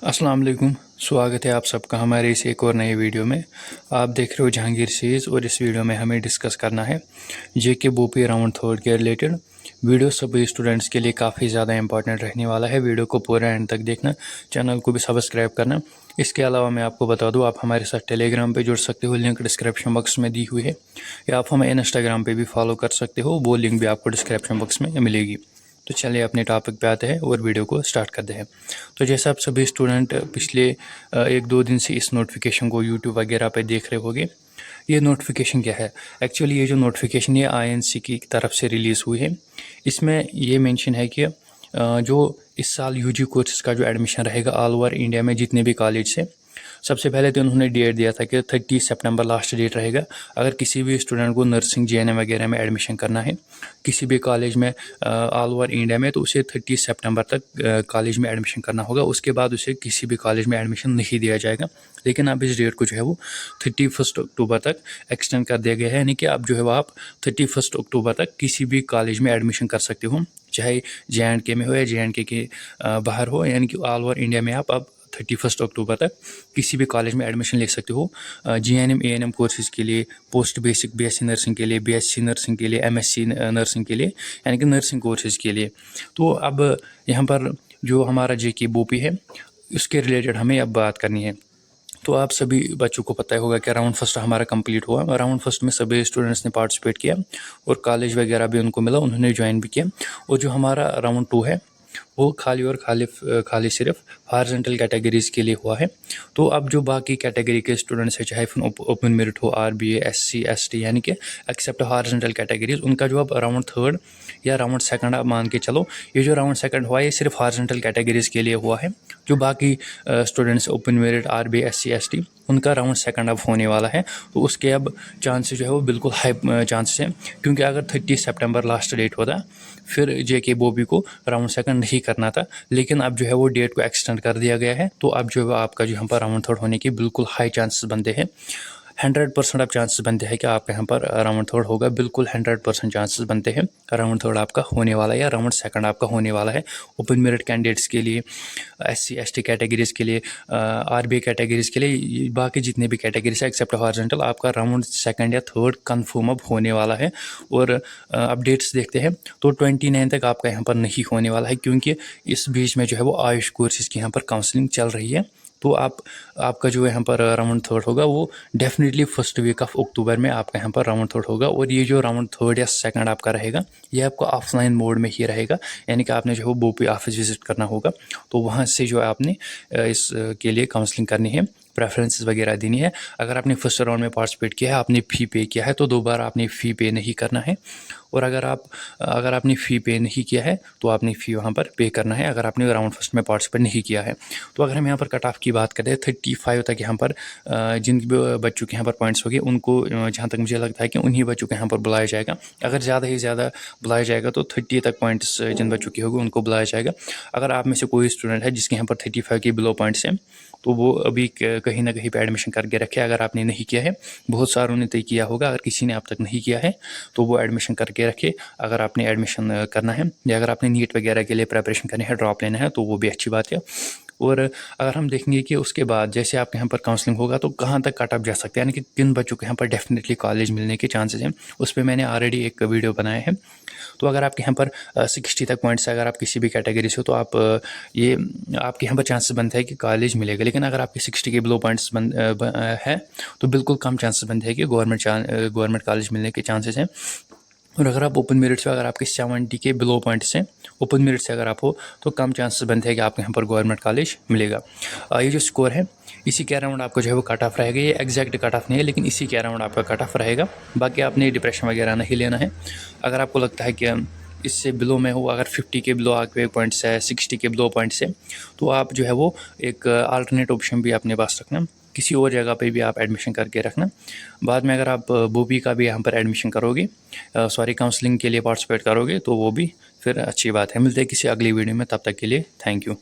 अस्सलाम वालेकुम। स्वागत है आप सबका हमारे इस एक और नए वीडियो में। आप देख रहे हो जहांगीर सीरीज़ और इस वीडियो में हमें डिस्कस करना है जेके बोपी राउंड थर्ड के रिलेटेड। वीडियो सभी स्टूडेंट्स के लिए काफ़ी ज़्यादा इंपॉर्टेंट रहने वाला है। वीडियो को पूरा एंड तक देखना, चैनल को भी सब्सक्राइब करना। इसके अलावा मैं आपको बता दूँ, आप हमारे साथ टेलीग्राम पे जुड़ सकते हो, लिंक डिस्क्रिप्शन बॉक्स में दी हुई है, या आप हमें इंस्टाग्राम पे भी फॉलो कर सकते हो, वो लिंक भी आपको डिस्क्रिप्शन बॉक्स में मिलेगी। तो चलिए अपने टॉपिक पे आते हैं और वीडियो को स्टार्ट करते हैं। तो जैसे आप सभी स्टूडेंट पिछले 1-2 दिन से इस नोटिफिकेशन को यूट्यूब वगैरह पे देख रहे होंगे। ये नोटिफिकेशन क्या है? एक्चुअली ये जो नोटिफिकेशन ये आईएनसी की तरफ से रिलीज़ हुई है। इसमें ये मेंशन है कि जो इस साल यूजी कोर्सेज का जो एडमिशन रहेगा ऑल ओवर इंडिया में जितने भी कॉलेज से, सबसे पहले तो उन्होंने डेट दिया था कि 30 सितंबर लास्ट डेट रहेगा। अगर किसी भी स्टूडेंट को नर्सिंग जेएनएम वगैरह में एडमिशन करना है किसी भी कॉलेज में ऑल ओवर इंडिया में, तो उसे 30 सितंबर तक कॉलेज में एडमिशन करना होगा। उसके बाद उसे किसी भी कॉलेज में एडमिशन नहीं दिया जाएगा। लेकिन अब इस डेट को जो है वो 31 अक्टूबर तक एक्सटेंड कर दिया गया है, यानी कि अब जो है वो आप 31 अक्टूबर तक किसी भी कॉलेज में एडमिशन कर सकते हो, चाहे JNK में हो या JNK के बाहर हो, यानी कि ऑल ओवर इंडिया में आप अब 31 अक्टूबर तक किसी भी कॉलेज में एडमिशन ले सकते हो। GNM ANM कोर्सेज के लिए, पोस्ट बेसिक BSc नर्सिंग के लिए, BSc नर्सिंग के लिए, MSc नर्सिंग के लिए, यानी कि नर्सिंग कोर्सेज के लिए। तो अब यहाँ पर जो हमारा जेके बोपी है उसके रिलेटेड हमें अब बात करनी है। तो आप सभी बच्चों को पता होगा कि राउंड फर्स्ट हमारा कंप्लीट हुआ। राउंड फर्स्ट में सभी स्टूडेंट्स ने पार्टिसिपेट किया और कॉलेज वगैरह भी उनको मिला, उन्होंने ज्वाइन भी किया। और जो हमारा राउंड 2 है वो खाली और खाली सिर्फ हॉरिजॉन्टल कैटेगरीज़ के लिए हुआ है। तो अब जो बाकी कैटेगरी के स्टूडेंट्स हैं, चाहे ओपन मेरिट हो, RBA, SC ST, यानी कि एक्सेप्ट हॉरिजॉन्टल कैटेगरीज, उनका जो अब राउंड थर्ड या राउंड सेकंड आप मान के चलो, ये जो राउंड सेकंड हुआ ये सिर्फ हॉरिजॉन्टल कैटेगरीज़ के लिए हुआ है। जो बाकी students open merit, RBA, SC ST, उनका राउंड सेकंड अब होने वाला है। तो उसके अब चांसेस जो है वो बिल्कुल हाई चांसेस हैं, क्योंकि अगर 30 सितंबर लास्ट डेट होता फिर जेके बोपी को राउंड सेकंड नहीं करना था। लेकिन अब जो है वो डेट को एक्सटेंड कर दिया गया है। तो अब जो है आपका जो यहाँ पर राउंड थर्ड होने के बिल्कुल हाई चांसेस बनते हैं। 100% अब चांसेस बनते हैं कि आपका यहाँ पर राउंड थर्ड होगा। बिल्कुल 100% चांसेस बनते हैं राउंड थर्ड आपका होने वाला है या राउंड सेकंड आपका होने वाला है। ओपन मेरिट कैंडिडेट्स के लिए, SC ST कैटेगरीज के लिए, RBA कैटेगरीज के लिए, बाकी जितने भी कैटेगरीज है एक्सेप्ट हॉरिजॉन्टल, आपका राउंड सेकंड या थर्ड कन्फर्म अब होने वाला है। और अपडेट्स देखते हैं तो 29 तक आपका यहाँ पर नहीं होने वाला है, क्योंकि इस बीच में जो है वो आयुष कोर्सेज की यहाँ पर काउंसलिंग चल रही है। तो आपका जो यहाँ पर राउंड थर्ड होगा वो definitely first week of October में आपका यहाँ पर राउंड थर्ड होगा। और ये जो राउंड थर्ड या सेकंड आपका रहेगा ये आपको ऑफलाइन मोड में ही रहेगा, यानी कि आपने जो है वो बोपी ऑफिस विजिट करना होगा। तो वहाँ से जो है आपने इस के लिए काउंसलिंग करनी है, प्रेफरेंसेस वगैरह देनी है। अगर आपने फर्स्ट राउंड में पार्टिसिपेट किया है, आपने फ़ी पे किया है, तो दोबारा आपने फ़ी पे नहीं करना है। और अगर आपने फ़ी पे नहीं किया है तो आपने फ़ी वहाँ पर पे करना है, अगर आपने राउंड फर्स्ट में पार्टिसिपेट नहीं किया है। तो अगर हम यहाँ पर कट ऑफ की बात करें 35 तक यहाँ पर जिन बच्चों के यहाँ पर पॉइंट्स हो गए उनको, जहाँ तक मुझे लगता है कि उन्हीं बच्चों को यहाँ पर बुलाया जाएगा। अगर ज़्यादा ही ज़्यादा बुलाया जाएगा तो 30 तक पॉइंट्स जिन बच्चों के होंगे उनको बुलाया जाएगा। अगर आप में से कोई स्टूडेंट है जिसके यहाँ पर 35 के बिलो पॉइंट्स हैं तो वो अभी कहीं ना कहीं पे एडमिशन करके रखे। अगर आपने नहीं किया है, बहुत सारों ने तय किया होगा, अगर किसी ने अब तक नहीं किया है तो वो एडमिशन करके रखे। अगर आपने एडमिशन करना है या अगर आपने नीट वगैरह के लिए प्रिपरेशन करनी है, ड्रॉप लेना है, तो वो भी अच्छी बात है। और अगर हम देखेंगे कि उसके बाद जैसे आपके यहाँ पर काउंसलिंग होगा तो कहाँ तक कट ऑफ जा सकते हैं, यानी कि किन बच्चों को यहाँ पर डेफिनेटली कॉलेज मिलने के चांसेस हैं, उस पर मैंने ऑलरेडी एक वीडियो बनाया है। तो अगर आपके यहाँ पर 60 तक पॉइंट्स है, अगर आप किसी भी कैटेगरी से हो, तो आप ये आपके यहाँ पर चांसेस बनते हैं कि कॉलेज मिलेगा। लेकिन अगर आपके 60 के बिलो पॉइंट्स है तो बिल्कुल कम चांसेस बनते हैं कि गवर्नमेंट कॉलेज मिलने के चांसेस हैं। और अगर आप ओपन मेरिट से, अगर आपके 70 के बिलो पॉइंट्स हैं, ओपन मेरिट से अगर आप हो, तो कम चांसेस बनते हैं कि आपके यहाँ पर गवर्नमेंट कॉलेज मिलेगा। ये जो स्कोर है इसी के अराउंड आपको जो है वो कट ऑफ रहेगा। ये एग्जैक्ट कट ऑफ नहीं है, लेकिन इसी के अराउंड आपका कट ऑफ रहेगा। बाकी आपने डिप्रेशन वगैरह नहीं लेना है। अगर आपको लगता है कि इससे बिलो में हो, अगर 50 के बिलो आपके पॉइंट्स है, 60 के बिलो पॉइंट्स है, तो आप जो है वो एक अल्टरनेट ऑप्शन भी अपने पास रखना, किसी और जगह पे भी आप एडमिशन करके रखना। बाद में अगर आप बोपी का भी यहाँ पर एडमिशन करोगे, काउंसलिंग के लिए पार्टिसिपेट करोगे, तो वो भी फिर अच्छी बात है। मिलते हैं किसी अगली वीडियो में, तब तक के लिए थैंक यू।